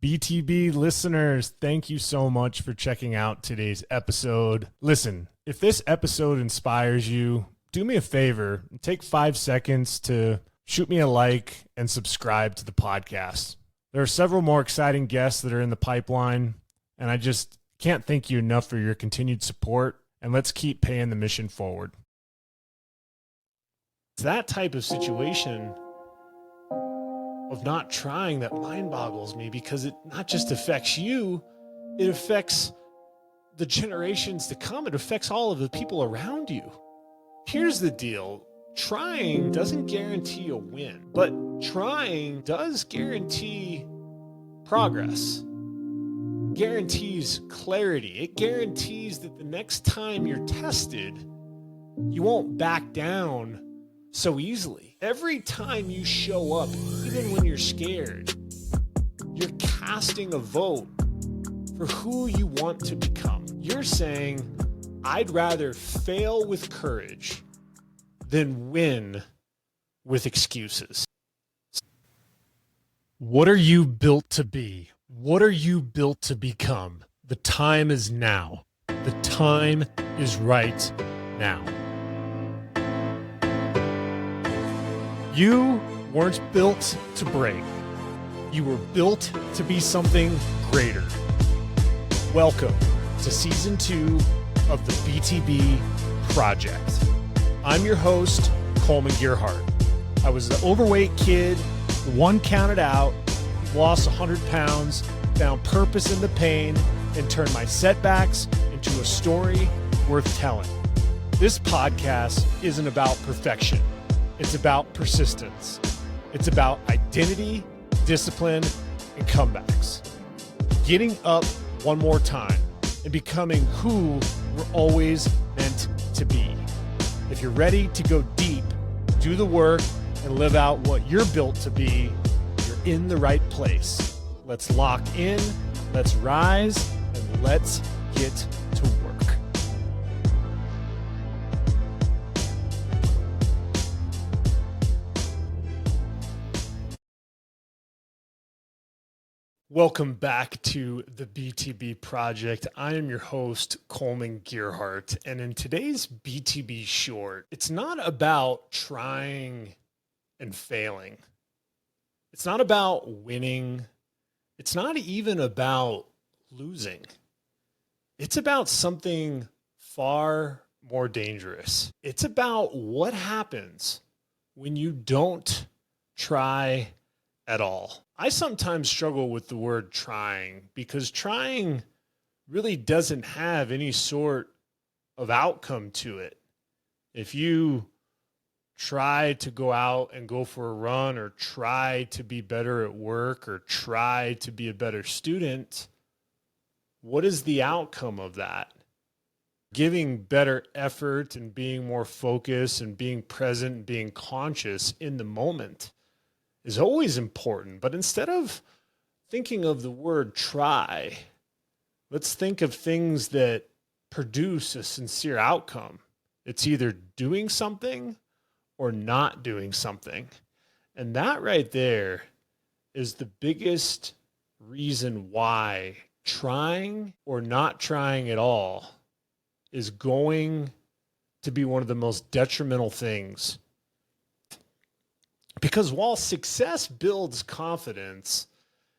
BTB listeners, thank you so much for checking out today's episode. Listen, if this episode inspires you, do me a favor and take 5 seconds to shoot me a like and subscribe to the podcast. There are several more exciting guests that are in the pipeline, and I just can't thank you enough for your continued support, and let's keep paying the mission forward. It's that type of situation of not trying that mind boggles me, because it not just affects you, it affects the generations to come. It affects all of the people around you. Here's the deal. Trying doesn't guarantee a win, but trying does guarantee progress. It guarantees clarity. It guarantees that the next time you're tested, you won't back down so easily. Every time you show up, even when you're scared, you're casting a vote for who you want to become. You're saying, I'd rather fail with courage than win with excuses. What are you built to be? What are you built to become? The time is now. The time is right now. You weren't built to break. You were built to be something greater. Welcome to Season 2 of the BTB Project. I'm your host, Kollman Gearhart. I was an overweight kid, one counted out, lost 100 pounds, found purpose in the pain, and turned my setbacks into a story worth telling. This podcast isn't about perfection. It's about persistence. It's about identity, discipline, and comebacks. Getting up one more time and becoming who we're always meant to be. If you're ready to go deep, do the work, and live out what you're built to be, you're in the right place. Let's lock in, let's rise, and let's get to work. Welcome back to the BTB Project. I am your host, Kollman Gearhart, and in today's BTB short, it's not about trying and failing. It's not about winning. It's not even about losing. It's about something far more dangerous. It's about what happens when you don't try at all. I sometimes struggle with the word trying, because trying really doesn't have any sort of outcome to it. If you try to go out and go for a run, or try to be better at work, or try to be a better student, what is the outcome of that? Giving better effort and being more focused and being present and being conscious in the moment is always important. But instead of thinking of the word try, let's think of things that produce a sincere outcome. It's either doing something or not doing something. And that right there is the biggest reason why trying or not trying at all is going to be one of the most detrimental things. Because while success builds confidence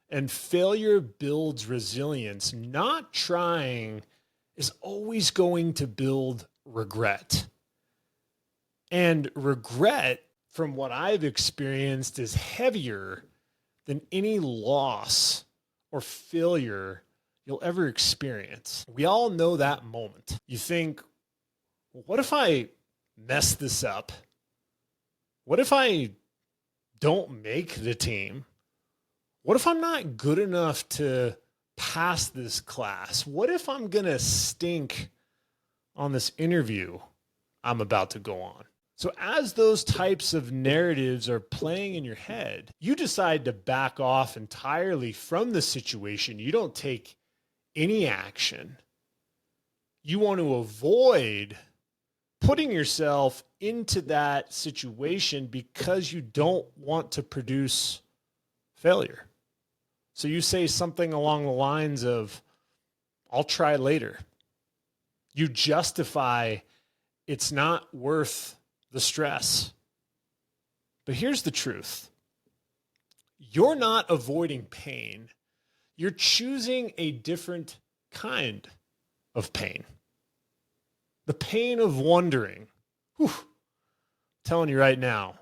and failure builds resilience, not trying is always going to build regret. And regret, from what I've experienced, is heavier than any loss or failure you'll ever experience. We all know that moment. You think, well, what if I mess this up? What if I don't make the team? What if I'm not good enough to pass this class? What if I'm going to stink on this interview I'm about to go on? So as those types of narratives are playing in your head, you decide to back off entirely from the situation. You don't take any action. You want to avoid putting yourself into that situation because you don't want to produce failure. So you say something along the lines of, I'll try later. You justify it's not worth the stress. But here's the truth. You're not avoiding pain. You're choosing a different kind of pain. The pain of wondering. Whew, I'm telling you right now,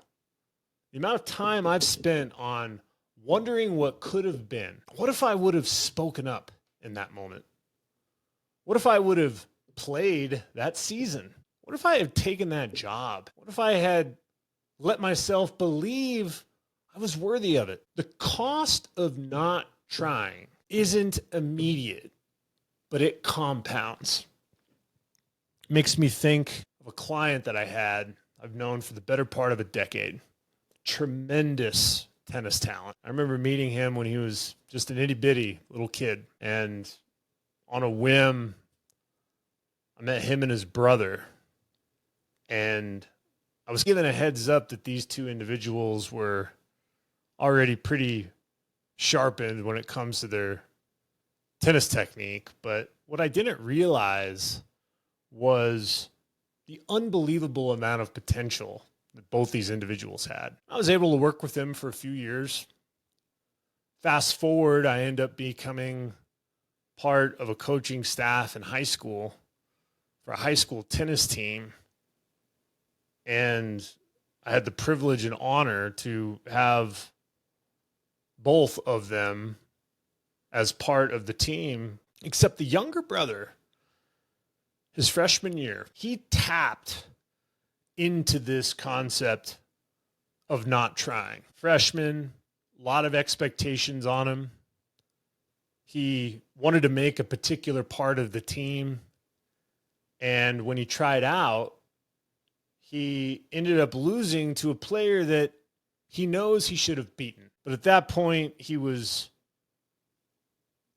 the amount of time I've spent on wondering what could have been. What if I would have spoken up in that moment? What if I would have played that season? What if I had taken that job? What if I had let myself believe I was worthy of it? The cost of not trying isn't immediate, but it compounds. It makes me think of a client that I've known for the better part of a decade. Tremendous tennis talent. I remember meeting him when he was just an itty bitty little kid, and on a whim, I met him and his brother, and I was given a heads up that these two individuals were already pretty sharpened when it comes to their tennis technique. But what I didn't realize was the unbelievable amount of potential that both these individuals had. I was able to work with them for a few years. Fast forward, I end up becoming part of a coaching staff in high school for a high school tennis team. And I had the privilege and honor to have both of them as part of the team, except the younger brother, his freshman year, he tapped into this concept of not trying. Freshman, a lot of expectations on him. He wanted to make a particular part of the team. And when he tried out, he ended up losing to a player that he knows he should have beaten. But at that point, he was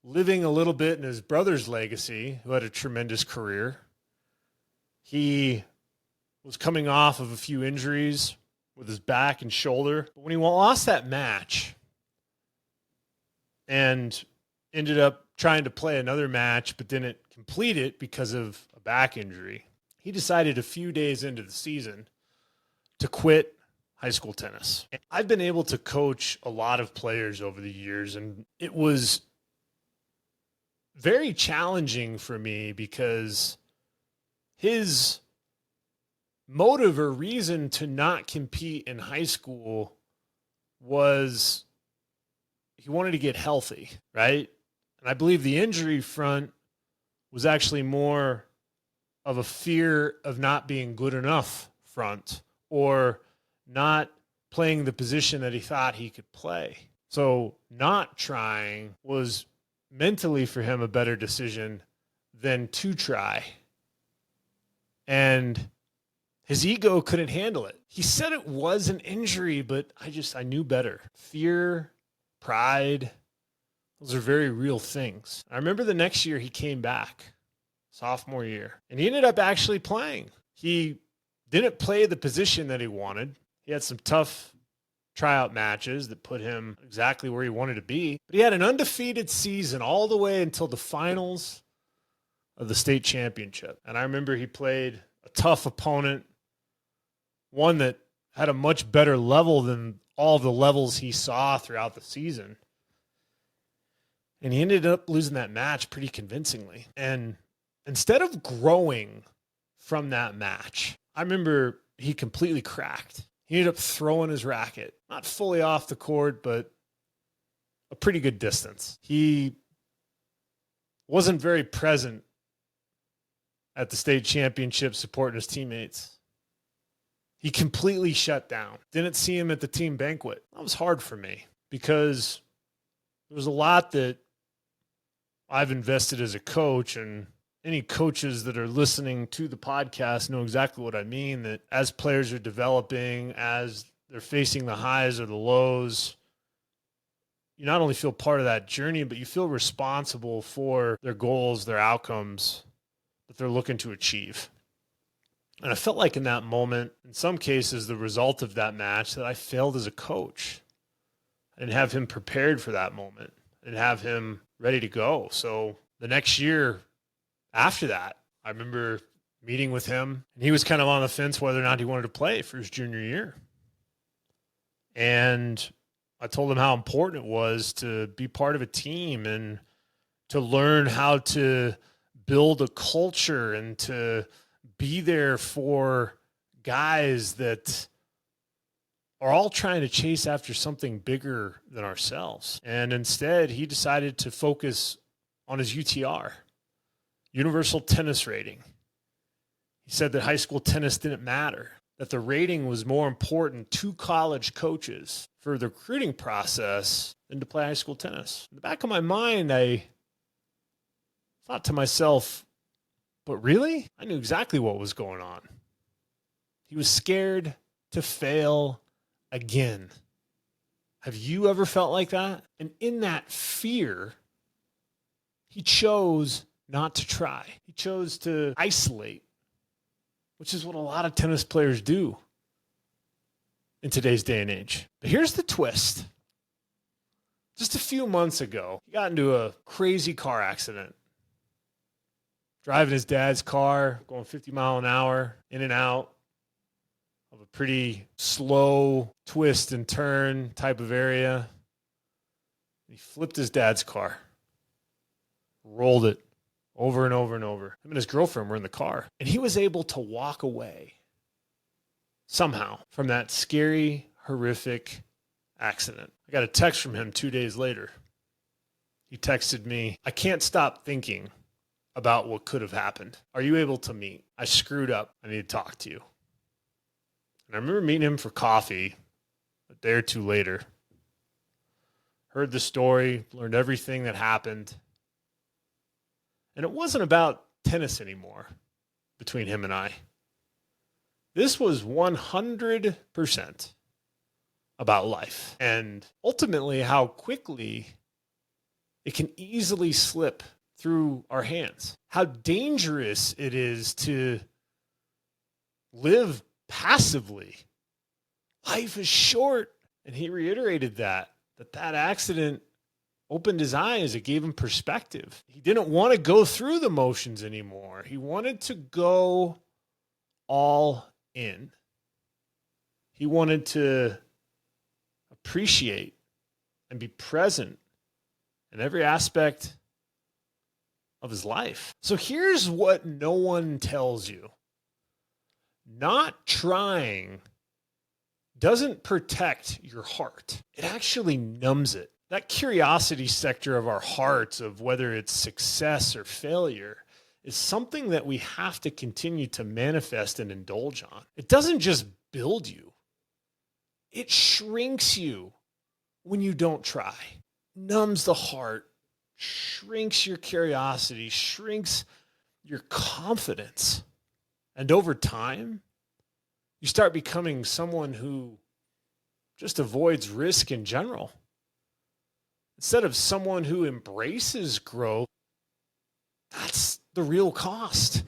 living a little bit in his brother's legacy, who had a tremendous career. He was coming off of a few injuries with his back and shoulder. But when he lost that match and ended up trying to play another match, but didn't complete it because of a back injury, he decided a few days into the season to quit high school tennis. And I've been able to coach a lot of players over the years, and it was very challenging for me because his motive or reason to not compete in high school was he wanted to get healthy, right? And I believe the injury front was actually more of a fear of not being good enough front, or not playing the position that he thought he could play. So not trying was mentally for him a better decision than to try. And his ego couldn't handle it. He said it was an injury, but I knew better. Fear, pride, those are very real things. I remember the next year he came back, sophomore year, and he ended up actually playing. He didn't play the position that he wanted. He had some tough tryout matches that put him exactly where he wanted to be. But he had an undefeated season all the way until the finals of the state championship. And I remember he played a tough opponent, one that had a much better level than all the levels he saw throughout the season. And he ended up losing that match pretty convincingly. And instead of growing from that match, I remember he completely cracked. He ended up throwing his racket, not fully off the court, but a pretty good distance. He wasn't very present at the state championship supporting his teammates. He completely shut down. Didn't see him at the team banquet. That was hard for me because there was a lot that I've invested as a coach, and any coaches that are listening to the podcast know exactly what I mean, that as players are developing, as they're facing the highs or the lows, you not only feel part of that journey, but you feel responsible for their goals, their outcomes that they're looking to achieve. And I felt like in that moment, in some cases, the result of that match, that I failed as a coach. I didn't have him prepared for that moment. I and have him ready to go. So the next year after that, I remember meeting with him, and he was kind of on the fence whether or not he wanted to play for his junior year. And I told him how important it was to be part of a team and to learn how to build a culture and to be there for guys that are all trying to chase after something bigger than ourselves. And instead, he decided to focus on his UTR, Universal Tennis Rating. He said that high school tennis didn't matter, that the rating was more important to college coaches for the recruiting process than to play high school tennis. In the back of my mind, I thought to myself, but really? I knew exactly what was going on. He was scared to fail again. Have you ever felt like that? And in that fear, he chose not to try. He chose to isolate, which is what a lot of tennis players do in today's day and age. But here's the twist. Just a few months ago, he got into a crazy car accident. Driving his dad's car, going 50 miles an hour, in and out of a pretty slow twist and turn type of area. He flipped his dad's car, rolled it over and over and over. Him and his girlfriend were in the car, and he was able to walk away somehow from that scary, horrific accident. I got a text from him 2 days later. He texted me, "I can't stop thinking about what could have happened. Are you able to meet? I screwed up. I need to talk to you." And I remember meeting him for coffee a day or two later. Heard the story, learned everything that happened. And it wasn't about tennis anymore between him and I. This was 100% about life and ultimately how quickly it can easily slip through our hands. How dangerous it is to live passively. Life is short. And he reiterated that accident opened his eyes. It gave him perspective. He didn't want to go through the motions anymore. He wanted to go all in. He wanted to appreciate and be present in every aspect of his life. So here's what no one tells you. Not trying doesn't protect your heart. It actually numbs it. That curiosity sector of our hearts, of whether it's success or failure, is something that we have to continue to manifest and indulge on. It doesn't just build you. It shrinks you when you don't try. Numbs the heart, shrinks your curiosity, shrinks your confidence. And over time, you start becoming someone who just avoids risk in general. Instead of someone who embraces growth, that's the real cost.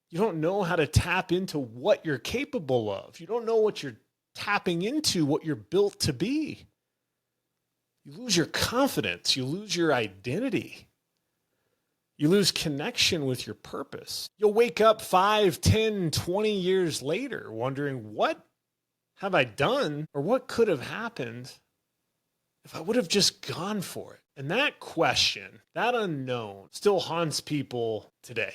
You don't know how to tap into what you're capable of. You don't know what you're tapping into, what you're built to be. You lose your confidence. You lose your identity. You lose connection with your purpose. You'll wake up 5, 10, 20 years later wondering, what have I done, or what could have happened if I would have just gone for it? And that question, that unknown, still haunts people today.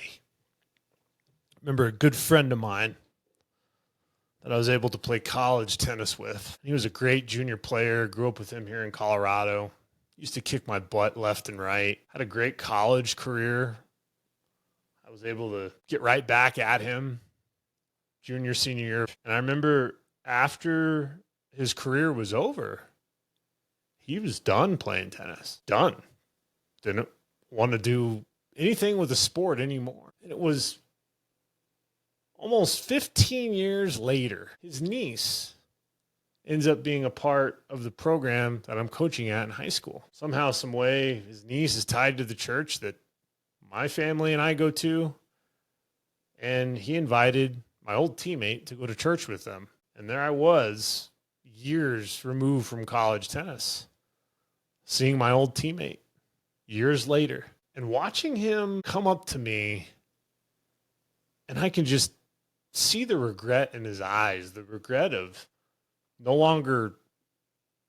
I remember a good friend of mine that I was able to play college tennis with. He was a great junior player, grew up with him here in Colorado. Used to kick my butt left and right. Had a great college career. I was able to get right back at him junior, senior year. And I remember after his career was over, he was done playing tennis. Done. Didn't want to do anything with the sport anymore. And it was almost 15 years later, his niece ends up being a part of the program that I'm coaching at in high school. Somehow, some way, his niece is tied to the church that my family and I go to. And he invited my old teammate to go to church with them. And there I was, years removed from college tennis, seeing my old teammate years later and watching him come up to me, and I can just see the regret in his eyes, the regret of no longer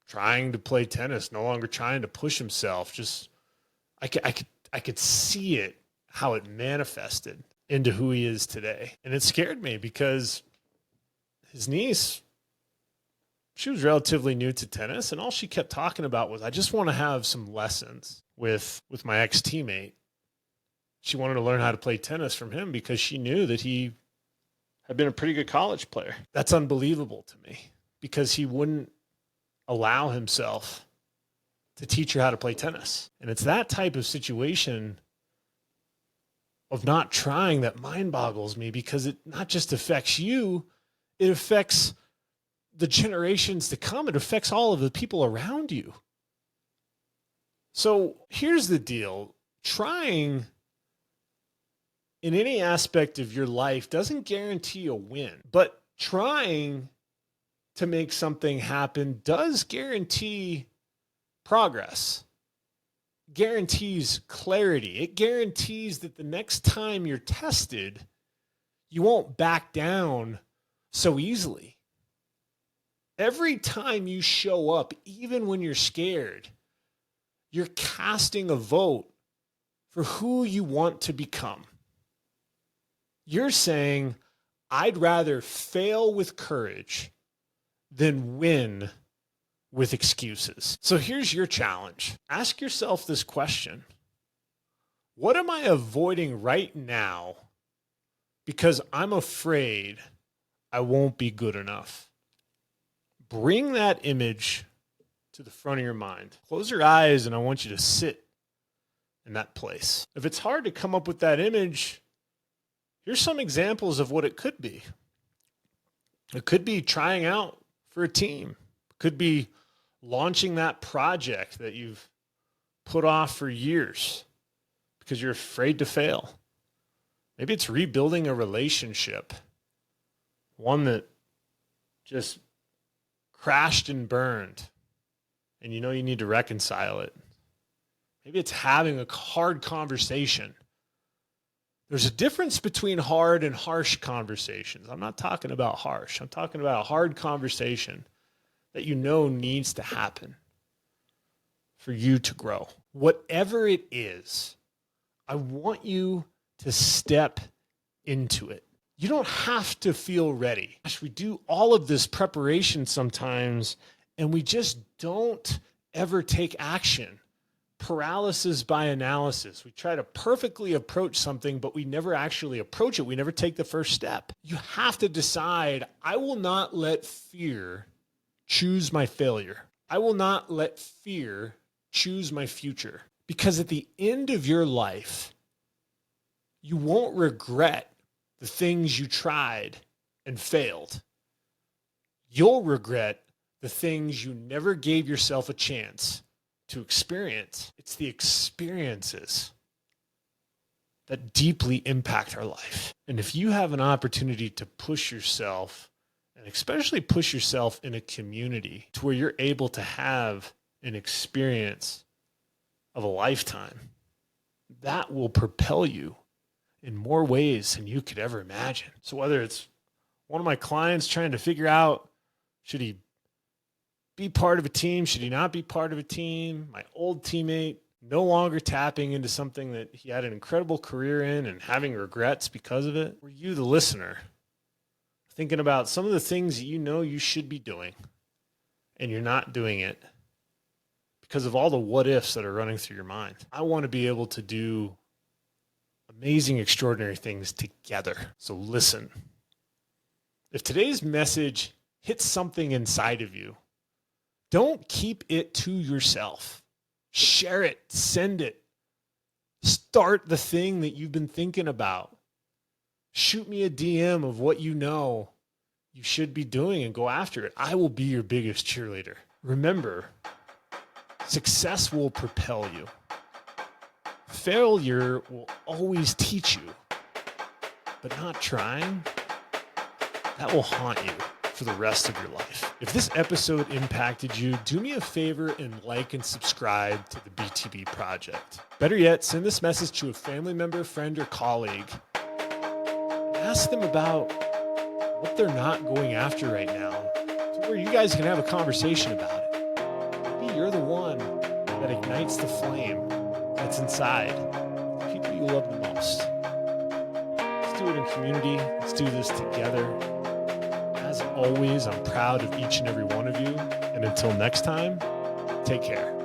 trying to play tennis, no longer trying to push himself. Just I could see it, how it manifested into who he is today. And it scared me because his niece, she was relatively new to tennis, and all she kept talking about was, I just want to have some lessons with my ex-teammate. She wanted to learn how to play tennis from him because she knew that he had been a pretty good college player. That's unbelievable to me because he wouldn't allow himself to teach her how to play tennis. And it's that type of situation of not trying that mind boggles me, because it not just affects you, it affects the generations to come. It affects all of the people around you. So here's the deal. Trying in any aspect of your life doesn't guarantee a win, but trying to make something happen does guarantee progress, guarantees clarity. It guarantees that the next time you're tested, you won't back down so easily. Every time you show up, even when you're scared, you're casting a vote for who you want to become. You're saying, I'd rather fail with courage than win with excuses. So here's your challenge. Ask yourself this question. What am I avoiding right now because I'm afraid I won't be good enough? Bring that image to the front of your mind. Close your eyes, and I want you to sit in that place. If it's hard to come up with that image, here's some examples of what it could be. It could be trying out for a team. It could be launching that project that you've put off for years because you're afraid to fail. Maybe it's rebuilding a relationship, one that just crashed and burned, and you know you need to reconcile it. Maybe it's having a hard conversation. There's a difference between hard and harsh conversations. I'm not talking about harsh. I'm talking about a hard conversation that you know needs to happen for you to grow. Whatever it is, I want you to step into it. You don't have to feel ready. Gosh, we do all of this preparation sometimes, and we just don't ever take action. Paralysis by analysis. We try to perfectly approach something, but we never actually approach it. We never take the first step. You have to decide, I will not let fear choose my failure. I will not let fear choose my future. Because at the end of your life, you won't regret the things you tried and failed. You'll regret the things you never gave yourself a chance to experience. It's the experiences that deeply impact our life. And if you have an opportunity to push yourself, and especially push yourself in a community to where you're able to have an experience of a lifetime, that will propel you in more ways than you could ever imagine. So whether it's one of my clients trying to figure out, should he be part of a team? Should he not be part of a team? My old teammate no longer tapping into something that he had an incredible career in and having regrets because of it. Or you, the listener, thinking about some of the things that you know you should be doing and you're not doing it because of all the what ifs that are running through your mind. I want to be able to do amazing, extraordinary things together. So listen. If today's message hits something inside of you, don't keep it to yourself. Share it, send it. Start the thing that you've been thinking about. Shoot me a DM of what you know you should be doing and go after it. I will be your biggest cheerleader. Remember, success will propel you. Failure will always teach you, but not trying, that will haunt you for the rest of your life. If this episode impacted you, do me a favor and like and subscribe to the BTB Project. Better yet, send this message to a family member, friend, or colleague. Ask them about what they're not going after right now, to where you guys can have a conversation about it. Maybe you're the one that ignites the flame that's inside the people you love the most. Let's do it in community. Let's do this together. As always, I'm proud of each and every one of you. And until next time, take care.